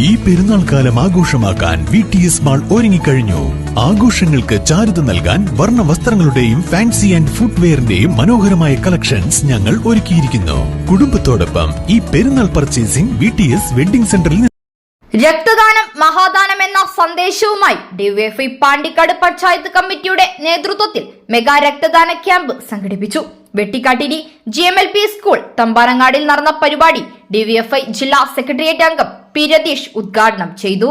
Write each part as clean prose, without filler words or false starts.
ഈ പെരുന്നാൾ കാലം ആഘോഷമാക്കാൻ VTS മാൾ ഒരുങ്ങിക്കഴിഞ്ഞു. ആഘോഷങ്ങൾക്ക് ചാരുത നൽകാൻ വർണ്ണ വസ്ത്രങ്ങളുടെയും ഫാൻസി ആൻഡ് ഫുട്വെയറിന്റെയും മനോഹരമായ കളക്ഷൻസ് ഞങ്ങൾ ഒരുക്കിയിരിക്കുന്നു. കുടുംബത്തോടൊപ്പം ഈ പെരുന്നാൾ പർച്ചേസിംഗ് VTS വെഡിംഗ് സെന്ററിൽ. രക്തദാനം മഹാദാനം എന്ന സന്ദേശവുമായി ഡിവൈഎഫ്ഐ പാണ്ടിക്കാട് പഞ്ചായത്ത് കമ്മിറ്റിയുടെ നേതൃത്വത്തിൽ മെഗാ രക്തദാന ക്യാമ്പ് സംഘടിപ്പിച്ചു. വെട്ടിക്കാട്ടിരി GMLP സ്കൂൾ തമ്പാനങ്ങാടിൽ നടന്ന പരിപാടി ഡിവൈഎഫ്ഐ ജില്ലാ സെക്രട്ടേറിയറ്റ് അംഗം പി രതീഷ് ഉദ്ഘാടനം ചെയ്തു.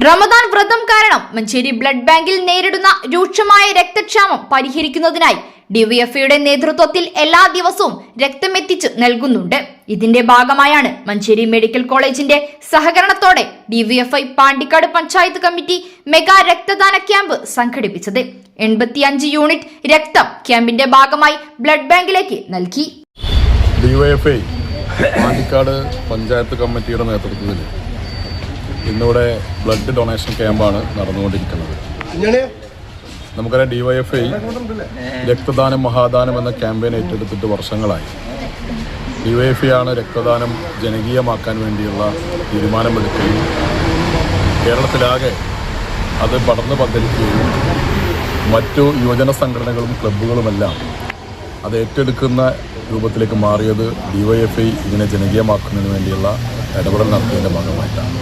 റമദാൻ വ്രതം കാരണം മഞ്ചേരി ബ്ലഡ് ബാങ്കിൽ നേരിടുന്ന രൂക്ഷമായ രക്തക്ഷാമം പരിഹരിക്കുന്നതിനായി ഡിവൈഎഫ്ഐയുടെ നേതൃത്വത്തിൽ എല്ലാ ദിവസവും രക്തമെത്തിച്ച് നൽകുന്നുണ്ട്. ഇതിന്റെ ഭാഗമായാണ് മഞ്ചേരി മെഡിക്കൽ കോളേജിന്റെ സഹകരണത്തോടെ DYFI Pandikkad panchayat committee mega രക്തദാന ക്യാമ്പ് സംഘടിപ്പിച്ചത്. 85 യൂണിറ്റ് രക്തം ക്യാമ്പിന്റെ ഭാഗമായി ബ്ലഡ് ബാങ്കിലേക്ക് നൽകി. ഡിവൈഎഫ്ഐ പാണ്ടിക്കാട് പഞ്ചായത്ത് കമ്മിറ്റിയുടെ നേതൃത്വത്തിൽ ഇന്നിവിടെ ബ്ലഡ് ഡൊണേഷൻ ക്യാമ്പാണ് നടന്നുകൊണ്ടിരിക്കുന്നത്. നമുക്കറിയാം, ഡിവൈഎഫ്ഐ രക്തദാനം മഹാദാനം എന്ന ക്യാമ്പയിൻ ഏറ്റെടുത്തിട്ട് വർഷങ്ങളായി. ഡിവൈഎഫ്ഐ ആണ് രക്തദാനം ജനകീയമാക്കാൻ വേണ്ടിയുള്ള തീരുമാനമെടുക്കുകയും കേരളത്തിലാകെ അത് പടർന്നു പന്തലിക്കുകയും മറ്റു യുവജന സംഘടനകളും ക്ലബ്ബുകളുമെല്ലാം അത് ഏറ്റെടുക്കുന്ന രൂപത്തിലേക്ക് മാറിയത് ഡിവൈഎഫ്ഐ ഇതിനെ ജനകീയമാക്കുന്നതിന് വേണ്ടിയുള്ള ഇടപെടൽ നടത്തിയതിൻ്റെ ഭാഗമായിട്ടാണ്.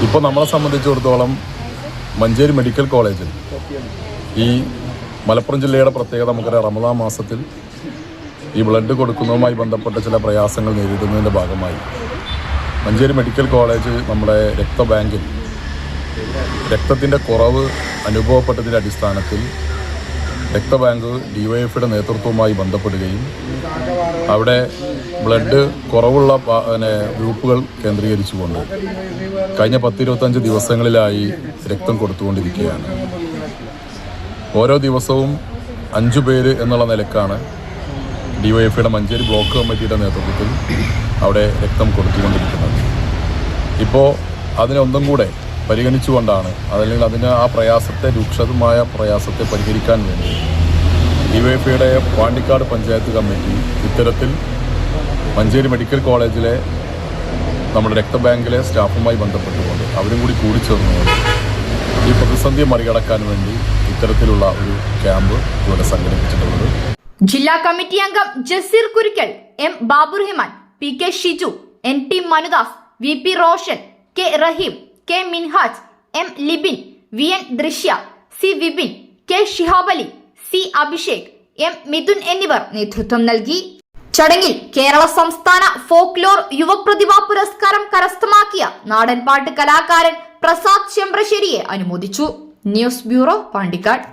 ഇപ്പോൾ നമ്മളെ സംബന്ധിച്ചിടത്തോളം മഞ്ചേരി മെഡിക്കൽ കോളേജിൽ ഈ മലപ്പുറം ജില്ലയുടെ പ്രത്യേകത നമുക്കറിയാം, റമദാൻ മാസത്തിൽ ഈ ബ്ലഡ് കൊടുക്കുന്നതുമായി ബന്ധപ്പെട്ട ചില പ്രയാസങ്ങൾ നേരിടുന്നതിൻ്റെ ഭാഗമായി മഞ്ചേരി മെഡിക്കൽ കോളേജ് നമ്മുടെ രക്തബാങ്കിൽ രക്തത്തിൻ്റെ കുറവ് അനുഭവപ്പെട്ടതിൻ്റെ അടിസ്ഥാനത്തിൽ രക്തബാങ്ക് ഡിവൈഎഫ്ഐയുടെ നേതൃത്വവുമായി ബന്ധപ്പെടുകയും അവിടെ ബ്ലഡ് കുറവുള്ള ഗ്രൂപ്പുകൾ കേന്ദ്രീകരിച്ചുകൊണ്ട് കഴിഞ്ഞ 10-25 ദിവസങ്ങളിലായി രക്തം കൊടുത്തുകൊണ്ടിരിക്കുകയാണ്. ഓരോ ദിവസവും 5 പേര് എന്നുള്ള നിലക്കാണ് ഡിവൈഎഫ്ഐയുടെ മഞ്ചേരി ബ്ലോക്ക് കമ്മിറ്റിയുടെ നേതൃത്വത്തിൽ അവിടെ രക്തം കൊടുത്തുകൊണ്ടിരിക്കുന്നത്. ഇപ്പോൾ അതിനൊന്നും കൂടെ പരിഗണിച്ചുകൊണ്ടാണ്, അതല്ലെങ്കിൽ അതിന് ആ പ്രയാസത്തെ, രൂക്ഷമായ പ്രയാസത്തെ പരിഹരിക്കാൻ വേണ്ടി ഡിവൈഎഫ്ഐയുടെ പാണ്ടിക്കാട് പഞ്ചായത്ത് കമ്മിറ്റി ഇത്തരത്തിൽ മഞ്ചേരി മെഡിക്കൽ കോളേജിലെ നമ്മുടെ രക്തബാങ്കിലെ സ്റ്റാഫുമായി ബന്ധപ്പെട്ടുകൊണ്ട് അവരും കൂടി കൂടിച്ചേർന്നുകൊണ്ട് ഈ പ്രതിസന്ധിയെ മറികടക്കാൻ വേണ്ടി ഇത്തരത്തിലുള്ള ഒരു ക്യാമ്പ് ഇവിടെ സംഘടിപ്പിച്ചിട്ടുള്ളത്. ജില്ലാ കമ്മിറ്റി അംഗം Jaseer Kurikkal, M Baburahman, PK Shiju, NT Manudas, VP Roshan, K റഹീം, K Minhaj, M Libin, VN ദൃശ്യ, C Vipin, K ഷിഹാബലി, C Abhishek, M Mithun എന്നിവർ നേതൃത്വം നൽകി. ചടങ്ങിൽ കേരള സംസ്ഥാന ഫോക്ലോർ യുവപ്രതിഭാ പുരസ്കാരം കരസ്ഥമാക്കിയ നാടൻപാട്ട് കലാകാരൻ പ്രസാദ് ചെമ്പ്രശ്ശേരിയെ അനുമോദിച്ചു. News bureau, Pandikkad.